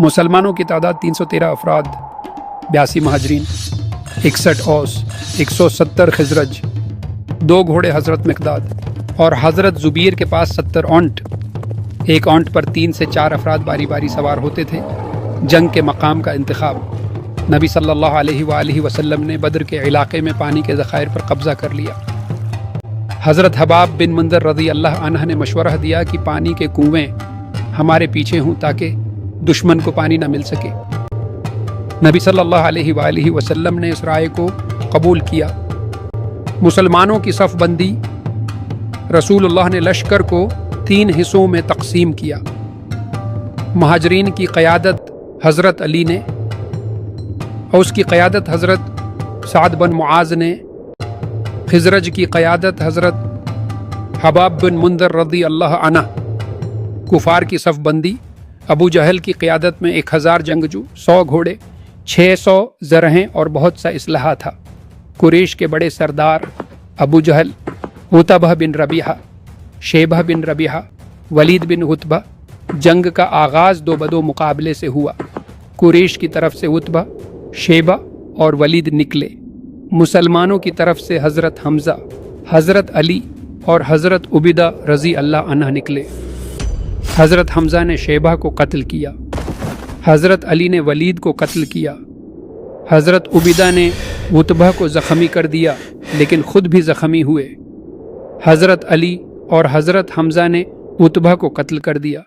مسلمانوں کی تعداد 313 افراد، 82 مہاجرین، 61 اوس، 170 خزرج، 2 گھوڑے حضرت مقداد اور حضرت زبیر کے پاس 70 اونٹ۔ ایک اونٹ پر 3 سے 4 افراد باری باری سوار ہوتے تھے۔ جنگ کے مقام کا انتخاب: نبی صلی اللہ علیہ وآلہ وسلم نے بدر کے علاقے میں پانی کے ذخائر پر قبضہ کر لیا۔ حضرت حباب بن منذر رضی اللہ عنہ نے مشورہ دیا کہ پانی کے کنویں ہمارے پیچھے ہوں تاکہ دشمن کو پانی نہ مل سکے۔ نبی صلی اللہ علیہ وآلہ وسلم نے اس رائے کو قبول کیا۔ مسلمانوں کی صف بندی: رسول اللہ نے لشکر کو 3 حصوں میں تقسیم کیا۔ مہاجرین کی قیادت حضرت علی نے اور اس کی قیادت حضرت سعد بن معاذ نے، خزرج کی قیادت حضرت حباب بن منذر رضی اللہ عنہ۔ کفار کی صف بندی: ابو جہل کی قیادت میں 1000 جنگجو، 100 گھوڑے، 600 زرہیں اور بہت سا اسلحہ تھا۔ قریش کے بڑے سردار ابو جہل، عتبہ بن ربیعہ، شیبہ بن ربیعہ، ولید بن عتبہ۔ جنگ کا آغاز 2 بدو مقابلے سے ہوا۔ قریش کی طرف سے عتبہ، شیبہ اور ولید نکلے۔ مسلمانوں کی طرف سے حضرت حمزہ، حضرت علی اور حضرت عبیدہ رضی اللہ عنہ نکلے۔ حضرت حمزہ نے شیبہ کو قتل کیا، حضرت علی نے ولید کو قتل کیا، حضرت عبیدہ نے عتبہ کو زخمی کر دیا لیکن خود بھی زخمی ہوئے۔ حضرت علی اور حضرت حمزہ نے عتبہ کو قتل کر دیا۔